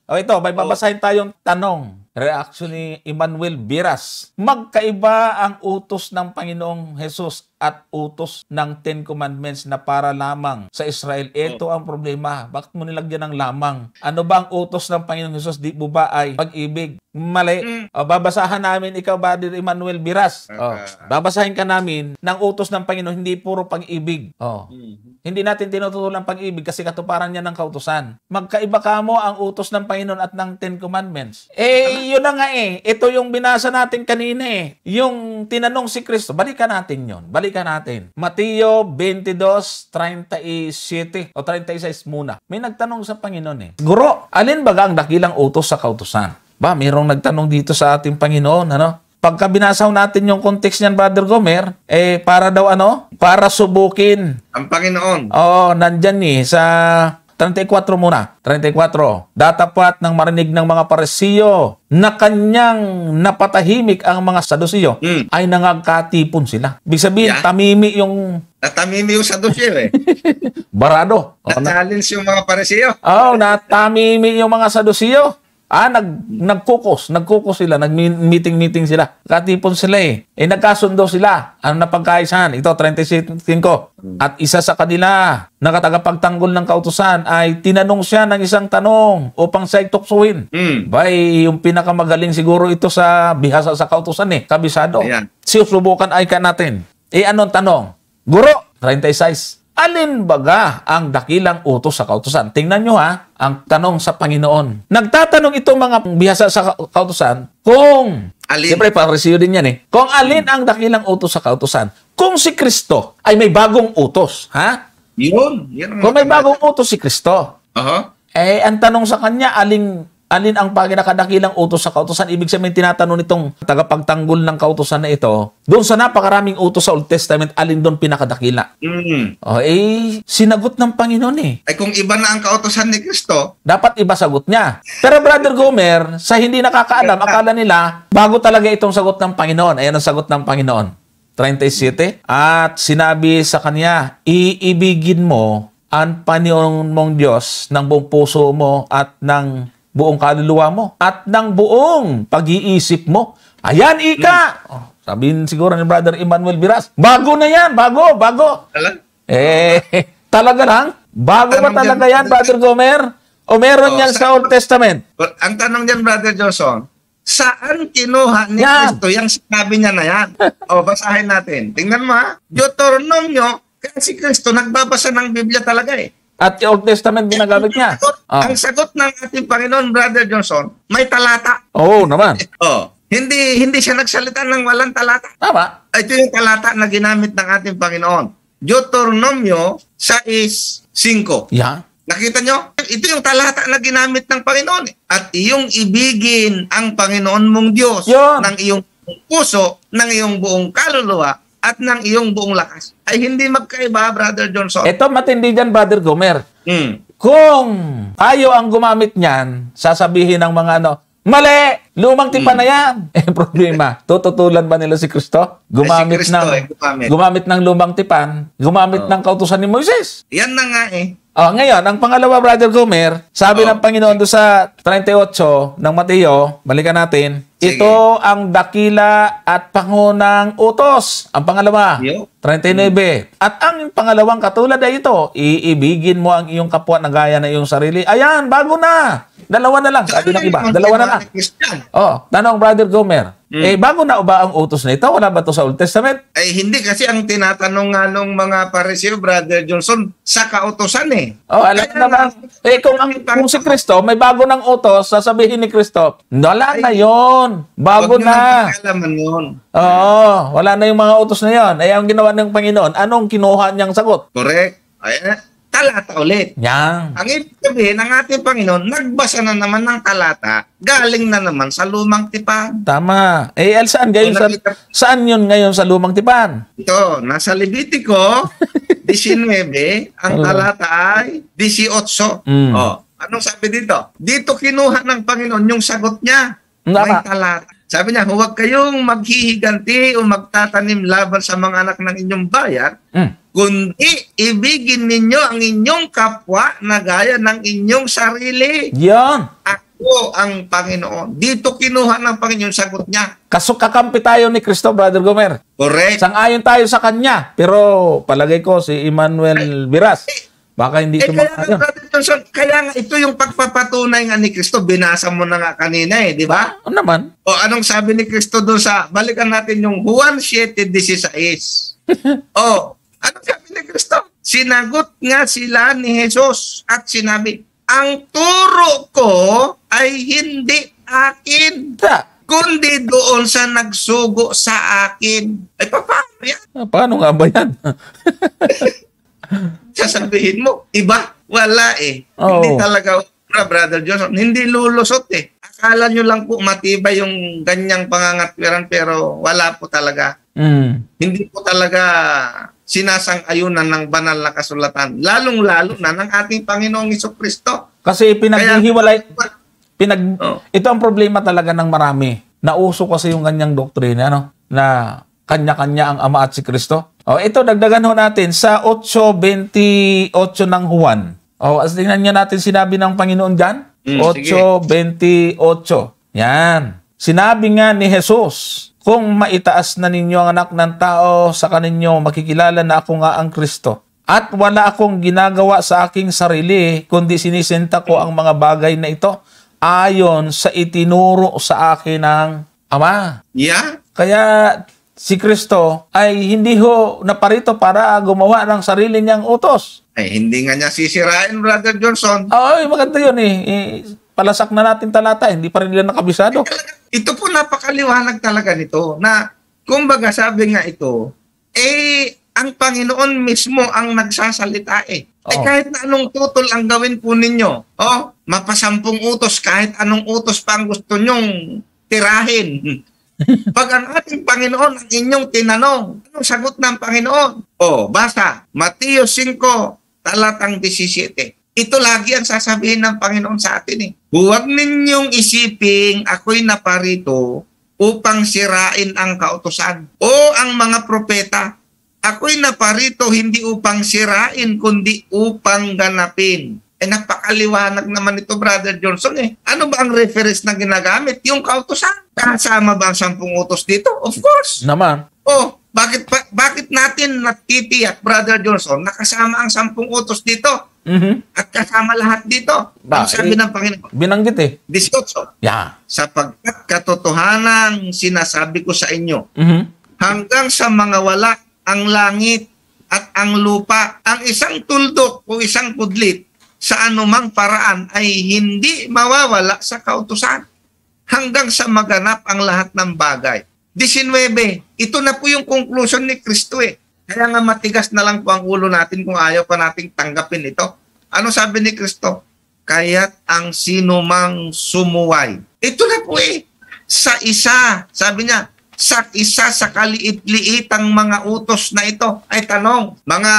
O ito, may babasahin tayong tanong. Reaction ni Emmanuel Biras. Magkaiba ang utos ng Panginoong Jesus at utos ng Ten Commandments na para lamang sa Israel. Ito ang problema. Bakit mo nilagyan ng lamang? Ano ba ang utos ng Panginoong Jesus? Di mo ba ay pag-ibig? Mali. O, babasahan namin, ikaw ba, Emmanuel Biras? O, babasahin ka namin ng utos ng Panginoon, hindi puro pag-ibig. O, hindi natin tinututulan pag-ibig kasi katuparan niya ng kautusan. Magkaiba ka mo ang utos ng Panginoon at ng Ten Commandments. Yun na nga Ito yung binasa natin kanina Yung tinanong si Kristo. Balikan natin yun. Balikan natin. Mateo 22:37 o 36 muna. May nagtanong sa Panginoon Guro, alin ba ang dakilang utos sa kautusan? Mayroong nagtanong dito sa ating Panginoon, Pagka binasaw natin yung context niyan, Brother Gomer, para daw Para subukin ang Panginoon. Oo, nandyan sa 34 muna. 34. Datapat ng marinig ng mga Parisiyo na kanyang napatahimik ang mga Sadusiyo ay nangagkatipon sila. Ibig sabihin, tamimi yung... Natamimi yung Sadusiyo Barado. Na-challenge yung mga Parisiyo. Natamimi yung mga Sadusiyo. Nagkukos sila, nag-meeting sila. Katipon sila nagkasundo sila. Ano na pagkaisahan? Ito, 35. At isa sa kanila, nakatagapagtanggol ng kautusan, ay tinanong siya ng isang tanong upang siya tuksuhin. Yung pinakamagaling siguro ito sa bihasa sa kautusan kabisado. Susubukan ay ka natin. Anong tanong? Guro, 36. Alin baga ang dakilang utos sa kautusan? Tingnan nyo ang tanong sa Panginoon. Nagtatanong itong mga bihasa sa kautusan kung, siyempre Parisiyo din yan kung alin ang dakilang utos sa kautusan. Kung si Kristo ay may bagong utos, Yun kung may bagong utos si Kristo. Ang tanong sa kanya, alin ang pinakadakilang utos sa kautusan? Ibig sabihin, tinatanong nitong tagapagtanggol ng kautusan na ito, doon sa napakaraming utos sa Old Testament, alin doon pinakadakila? Sinagot ng Panginoon kung iba na ang kautusan ni Kristo, dapat iba sagot niya. Pero Brother Gomer, sa hindi nakakaalam, akala nila, bago talaga itong sagot ng Panginoon. Ayan ang sagot ng Panginoon. 37. At sinabi sa kanya, iibigin mo ang Panginoon mong Diyos ng buong puso mo at ng buong kaluluwa mo at ng buong pag-iisip mo. Ayan, sabihin siguro ni Brother Emmanuel Biras, bago na yan, bago. Talaga lang? Bago ba talaga yan, Brother Gomer? O meron yan sa Old Testament? Ang tanong niyan, Brother Johnson, saan kinuha ni Kristo yung sinabi niya na yan? Basahin natin. Tingnan mo Deuteronomio, kaya si Kristo nagbabasa ng Biblia talaga At yung Old Testament ginagamit niya. Ang sagot ng ating Panginoon, Brother Johnson, may talata. Naman. Hindi siya nagsalita ng walang talata. Tama. Ito yung talata na ginamit ng ating Panginoon. Deuteronomio 6:5. Nakita nyo? Ito yung talata na ginamit ng Panginoon. At iyong ibigin ang Panginoon mong Diyos ng iyong puso, ng iyong buong kaluluwa, at ng iyong buong lakas. Ay hindi magkaiba, Brother Johnson. Ito matindi dyan, Brother Gomer. Kung tayo ang gumamit niyan, sasabihin ng mga mali! Lumang tipan na yan! Problema, tututulan ba nila si Kristo? Gumamit ng lumang tipan, gumamit ng kautusan ni Moises. Yan na nga ngayon, ang pangalawa, Brother Gomer, sabi ng Panginoon doon sa 38 ng Mateo, balikan natin, ito ang dakila at pangunang utos. Ang pangalawa, 39. At ang pangalawang katulad ay ito, iibigin mo ang iyong kapwa na gaya na iyong sarili. Ayan, bago na. Dalawa na lang. Sabi ng iba, dalawa na lang. Tanong, Brother Gomer, bago na ba ang utos na ito? Wala ba ito sa Old Testament? Hindi kasi ang tinatanong nga nung mga Parisiyo, Brother Johnson, sa kautosan alam naman. Kung si Kristo, may bago ng utos, sasabihin ni Kristo, wala na yon. Bago na. Wala na yung mga utos na yon. Ang ginawa ng Panginoon, anong kinuha niyang sagot? Correct. Talata ulit. Ang ibig sabihin, ang ating Panginoon, nagbasa na naman ng talata, galing na naman sa lumang tipan. Tama. Saan yun ngayon sa lumang tipan? Ito, nasa Levitico 19, ang talata ay 18. Anong sabi dito? Dito kinuha ng Panginoon yung sagot niya. May talata. Sabi niya, huwag kayong maghihiganti o magtatanim laban sa mga anak ng inyong bayan, kundi ibigin ninyo ang inyong kapwa na gaya ng inyong sarili. Yan. po ang Panginoon. Dito kinuha ng Panginoon yung sagot niya. Kakampi tayo ni Kristo, Brother Gomer. Correct. Sang-ayon tayo sa kanya. Pero palagay ko si Emmanuel Viras, baka hindi kaya, Brother Johnson, kaya nga ito yung pagpapatunay nga ni Kristo. Binasa mo na nga kanina di ba? Ano naman? O anong sabi ni Kristo doon sa, balikan natin yung Juan 7:16. Anong sabi ni Kristo? Sinagot nga sila ni Jesus at sinabi, ang turo ko ay hindi akin, kundi doon sa nagsugo sa akin. Ay, paano yan? Paano nga ba yan? Sasabihin mo, iba? Wala Hindi talaga, Brother Johnson, hindi lulusot Akala nyo lang po matibay yung ganyang pangangatwiran pero wala po talaga. Hindi po talaga sinasang-ayunan ng banal na kasulatan. Lalong-lalo na ng ating Panginoong Jesucristo. Kasi pinaghihiwalay. Ito ang problema talaga ng marami. Nauso kasi yung ganyang doktrina, na kanya-kanya ang Ama at si Kristo. Ito, dagdagan ho natin sa 8:28 ng Juan. Tingnan nyo natin sinabi ng Panginoon dyan. 8:28. Yan. Sinabi nga ni Jesus, kung maitaas na ninyo ang anak ng tao, sa kaninyo makikilala na ako nga ang Kristo. At wala akong ginagawa sa aking sarili, kundi sinisenta ko ang mga bagay na ito ayon sa itinuro sa akin ng Ama. Yeah. Kaya si Kristo ay hindi ho naparito para gumawa ng sarili niyang utos. Ay, hindi nga niya sisirain, Brother Johnson. Maganda yun palasak na natin talata, hindi pa rin nila nakabisado. Ito po napakaliwanag talaga nito na kumbaga sabi nga ito, ang Panginoon mismo ang nagsasalita kahit na anong tutol ang gawin po ninyo, mapasampung utos, kahit anong utos pa ang gusto nyong tirahin. Pag ang ating Panginoon ang inyong tinanong, anong sagot ng Panginoon? Basa, Mateo 5, talatang 17. Ito lagi ang sasabihin ng Panginoon sa atin Huwag ninyong isiping ako'y naparito upang sirain ang kautusan o ang mga propeta. Ako'y naparito hindi upang sirain kundi upang ganapin. Napakaliwanag naman ito, Brother Johnson Ano ba ang reference na ginagamit? Yung kautusan. Kasama ba ang 10 utos dito? Of course. Naman. Bakit natin natitiyak, Brother Johnson, nakasama ang 10 utos dito? At kasama lahat dito. Ang sabi ng Panginoon. Binanggit 18. Yeah. Sapagkat katotohanan sinasabi ko sa inyo, hanggang sa mga wala ang langit at ang lupa, ang isang tuldok o isang pudlit sa anumang paraan ay hindi mawawala sa kautusan hanggang sa maganap ang lahat ng bagay. 19. Ito na po yung conclusion ni Kristo Kaya nga matigas na lang po ang ulo natin kung ayaw pa nating tanggapin ito. Ano sabi ni Kristo? Kaya't ang sinumang sumuway. Ito na po sa isa, sabi niya, sa isa sa kaliit-liitang mga utos na ito. Ay tanong, mga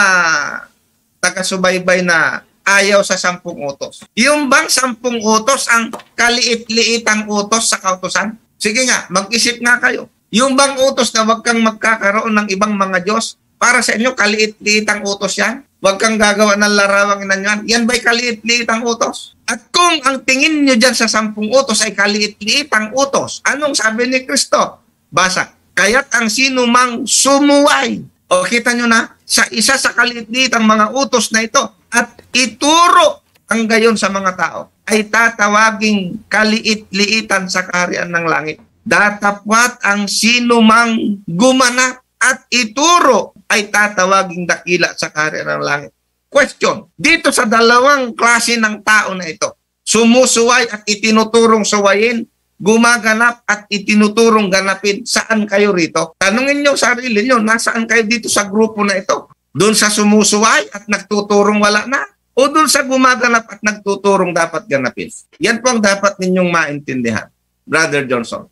taga-subaybay na ayaw sa 10 utos. Yung bang 10 utos ang kaliit-liitang utos sa kautusan? Sige nga, mag-isip nga kayo. Yung bang utos na wag kang magkakaroon ng ibang mga Diyos, para sa inyo, kaliit-liitang utos yan? Huwag kang gagawa ng larawang inanyan. Yan ba'y kaliit-liitang utos? At kung ang tingin nyo dyan sa 10 utos ay kaliit-liitang utos, anong sabi ni Kristo? Basa, kaya't ang sino mang sumuway. Kita nyo na, sa isa sa kaliit-liitang mga utos na ito, at ituro ang gayon sa mga tao, ay tatawaging kaliit-liitan sa kaharian ng langit. Datapwat ang sino mang gumanap at ituro ay tatawaging dakila sa kaharian ng langit. Question, dito sa dalawang klase ng tao na ito, sumusuway at itinuturong suwayin, gumaganap at itinuturong ganapin, saan kayo rito? Tanungin nyo sarili nyo, nasaan kayo dito sa grupo na ito? Doon sa sumusuway at nagtuturong wala na? O doon sa gumaganap at nagtuturong dapat ganapin? Yan po ang dapat ninyong maintindihan, Brother Johnson.